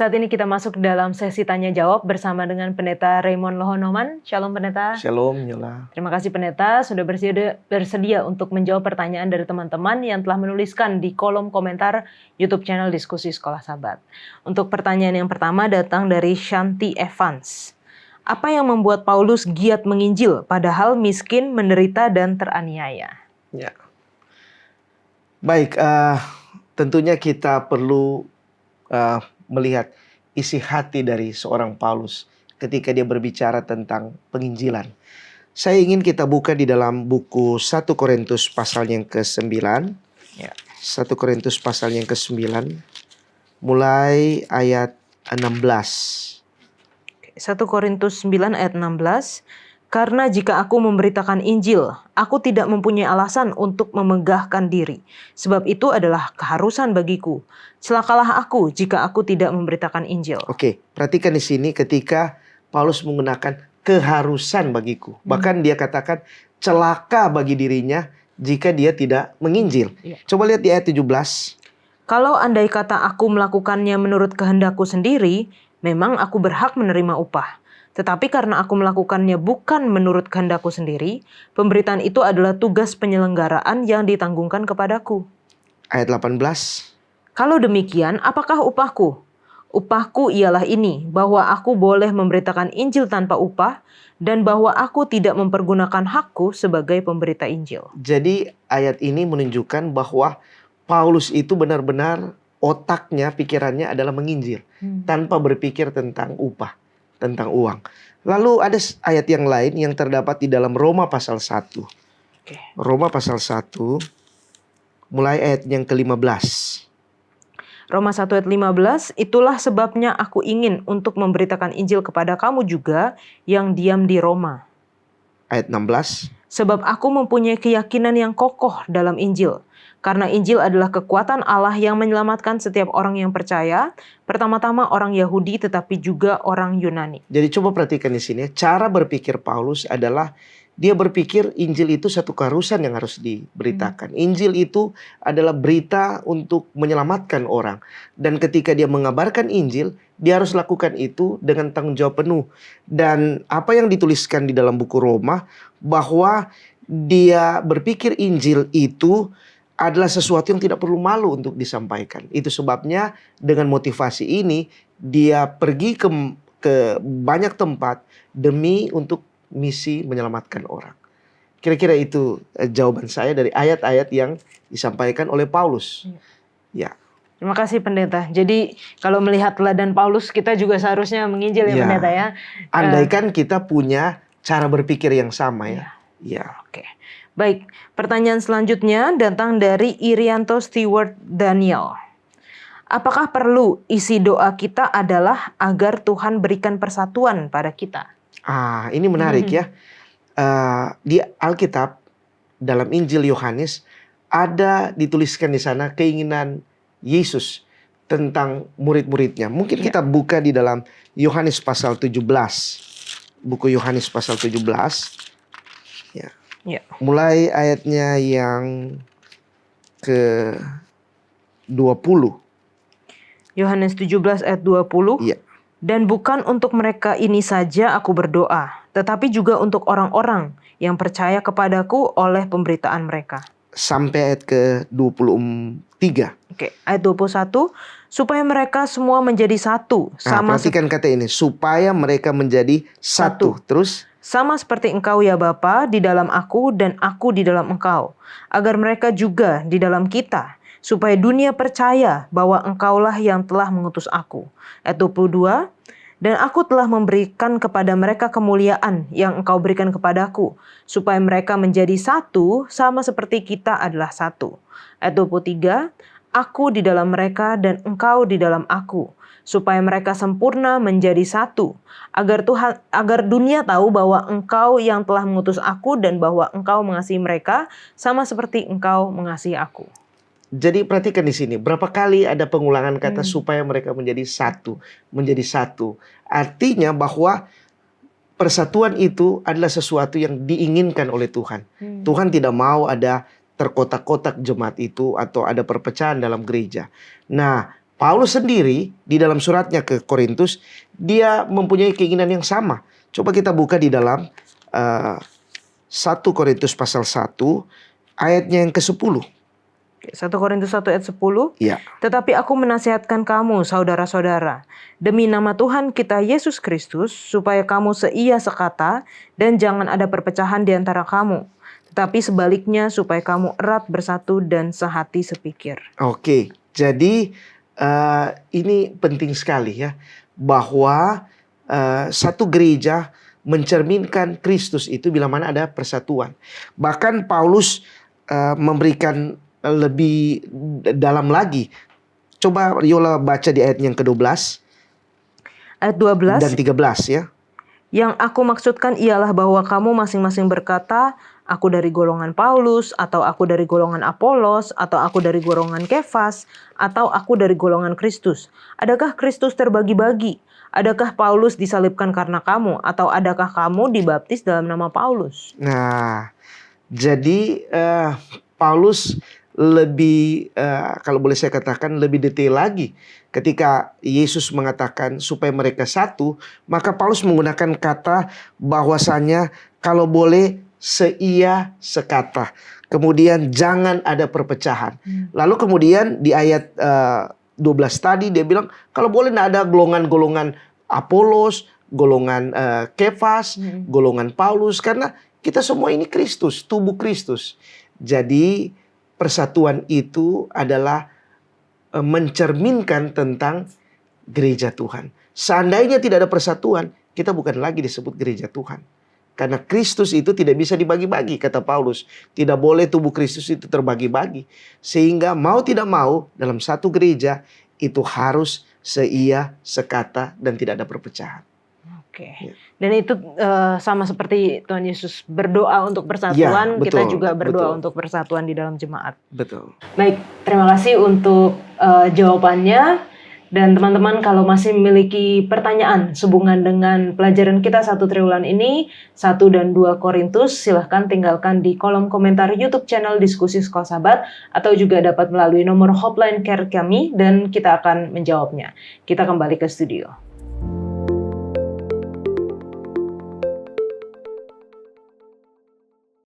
Saat ini kita masuk dalam sesi tanya jawab bersama dengan Pendeta Raymond Lohonoman. Shalom Pendeta. Shalom Nyola. Terima kasih Pendeta sudah bersedia untuk menjawab pertanyaan dari teman-teman yang telah menuliskan di kolom komentar YouTube channel Diskusi Sekolah Sabat. Untuk pertanyaan yang pertama datang dari Shanti Evans. Apa yang membuat Paulus giat menginjil padahal miskin, menderita, dan teraniaya? Ya. Baik, tentunya kita perlu melihat isi hati dari seorang Paulus ketika dia berbicara tentang penginjilan. Saya ingin kita buka di dalam buku 1 Korintus pasal yang ke-9. Ya. 1 Korintus pasal yang ke-9 mulai ayat 16. 1 Korintus 9 ayat 16. Karena jika aku memberitakan Injil, aku tidak mempunyai alasan untuk memegahkan diri. Sebab itu adalah keharusan bagiku. Celakalah aku jika aku tidak memberitakan Injil. Oke, perhatikan di sini ketika Paulus menggunakan keharusan bagiku. Bahkan dia katakan celaka bagi dirinya jika dia tidak menginjil. Coba lihat di ayat 17. Kalau andai kata aku melakukannya menurut kehendakku sendiri, memang aku berhak menerima upah. Tetapi karena aku melakukannya bukan menurut kehendakku sendiri, pemberitaan itu adalah tugas penyelenggaraan yang ditanggungkan kepadaku. Ayat 18. Kalau demikian, apakah upahku? Upahku ialah ini, bahwa aku boleh memberitakan Injil tanpa upah, dan bahwa aku tidak mempergunakan hakku sebagai pemberita Injil. Jadi ayat ini menunjukkan bahwa Paulus itu benar-benar otaknya, pikirannya adalah menginjil. Tanpa berpikir tentang upah, tentang uang. Lalu ada ayat yang lain yang terdapat di dalam Roma pasal 1. Roma pasal 1 mulai ayat yang ke-15. Roma 1 ayat 15, itulah sebabnya aku ingin untuk memberitakan Injil kepada kamu juga yang diam di Roma. Ayat 16. Sebab aku mempunyai keyakinan yang kokoh dalam Injil. Karena Injil adalah kekuatan Allah yang menyelamatkan setiap orang yang percaya, pertama-tama orang Yahudi tetapi juga orang Yunani. Jadi coba perhatikan di sini, cara berpikir Paulus adalah dia berpikir Injil itu satu keharusan yang harus diberitakan. Injil itu adalah berita untuk menyelamatkan orang. Dan ketika dia mengabarkan Injil, dia harus lakukan itu dengan tanggung jawab penuh. Dan apa yang dituliskan di dalam buku Roma, bahwa dia berpikir Injil itu adalah sesuatu yang tidak perlu malu untuk disampaikan. Itu sebabnya dengan motivasi ini, dia pergi ke banyak tempat demi untuk misi menyelamatkan orang. Kira-kira itu jawaban saya dari ayat-ayat yang disampaikan oleh Paulus. Ya. Terima kasih Pendeta. Jadi kalau melihat teladan Paulus, kita juga seharusnya menginjil ya Pendeta ya. Andaikan kita punya cara berpikir yang sama ya. Oke. Baik, pertanyaan selanjutnya datang dari Irianto Stewart Daniel. Apakah perlu isi doa kita adalah agar Tuhan berikan persatuan pada kita? Ini menarik ya. Di Alkitab dalam Injil Yohanes ada dituliskan di sana keinginan Yesus tentang murid-muridnya. Mungkin kita buka di dalam Yohanes pasal 17. Buku Yohanes pasal 17. Mulai ayatnya yang ke-20. Yohanes 17 ayat 20. Dan bukan untuk mereka ini saja aku berdoa, tetapi juga untuk orang-orang yang percaya kepadaku oleh pemberitaan mereka. Sampai ayat ke-23. Ayat 21, supaya mereka semua menjadi satu. Perhatikan kata ini, supaya mereka menjadi satu. Terus? Sama seperti engkau ya Bapa di dalam aku dan aku di dalam engkau. Agar mereka juga di dalam kita. Supaya dunia percaya bahwa engkaulah yang telah mengutus aku. Ayat 22, dan aku telah memberikan kepada mereka kemuliaan yang engkau berikan kepadaku. Supaya mereka menjadi satu sama seperti kita adalah satu. Ayat 23, aku di dalam mereka dan engkau di dalam aku. Supaya mereka sempurna menjadi satu. Agar dunia tahu bahwa engkau yang telah mengutus aku dan bahwa engkau mengasihi mereka sama seperti engkau mengasihi aku. Jadi perhatikan di sini, berapa kali ada pengulangan kata supaya mereka menjadi satu, menjadi satu. Artinya bahwa persatuan itu adalah sesuatu yang diinginkan oleh Tuhan. Tuhan tidak mau ada terkotak-kotak jemaat itu atau ada perpecahan dalam gereja. Nah, Paulus sendiri di dalam suratnya ke Korintus, dia mempunyai keinginan yang sama. Coba kita buka di dalam 1 Korintus pasal 1 ayatnya yang ke-10. 1 Korintus 1 ayat 10. Ya. Tetapi aku menasihatkan kamu, saudara-saudara, demi nama Tuhan kita Yesus Kristus, supaya kamu seia sekata dan jangan ada perpecahan di antara kamu. Tetapi sebaliknya supaya kamu erat bersatu dan sehati sepikir. Oke, jadi ini penting sekali ya, bahwa satu gereja mencerminkan Kristus itu bila mana ada persatuan. Bahkan Paulus memberikan lebih dalam lagi. Coba Yola baca di ayat yang ke-12 Ayat 12. dan 13 ya. Yang aku maksudkan ialah bahwa kamu masing-masing berkata, aku dari golongan Paulus, atau aku dari golongan Apolos, atau aku dari golongan Kefas, atau aku dari golongan Kristus. Adakah Kristus terbagi-bagi? Adakah Paulus disalibkan karena kamu? Atau adakah kamu dibaptis dalam nama Paulus? Nah, jadi Paulus lebih, kalau boleh saya katakan, lebih detail lagi. Ketika Yesus mengatakan supaya mereka satu, maka Paulus menggunakan kata bahwasanya kalau boleh seia sekata. Kemudian jangan ada perpecahan. Lalu kemudian di ayat 12 tadi dia bilang kalau boleh tidak ada golongan-golongan Apolos, golongan Kefas, golongan Paulus, karena kita semua ini Kristus, tubuh Kristus. Jadi persatuan itu adalah mencerminkan tentang gereja Tuhan. Seandainya tidak ada persatuan, kita bukan lagi disebut gereja Tuhan. Karena Kristus itu tidak bisa dibagi-bagi, kata Paulus. Tidak boleh tubuh Kristus itu terbagi-bagi. Sehingga mau tidak mau dalam satu gereja itu harus seia, sekata, dan tidak ada perpecahan. Oke. Ya. Dan itu sama seperti Tuhan Yesus berdoa untuk persatuan, Ya, betul, kita juga berdoa betul. untuk persatuan di dalam jemaat. Betul. Baik, terima kasih untuk jawabannya. Dan teman-teman kalau masih memiliki pertanyaan sehubungan dengan pelajaran kita 1 triwulan ini, 1 dan 2 Korintus, silahkan tinggalkan di kolom komentar YouTube channel Diskusi Sekolah Sahabat, atau juga dapat melalui nomor hotline care kami dan kita akan menjawabnya. Kita kembali ke studio.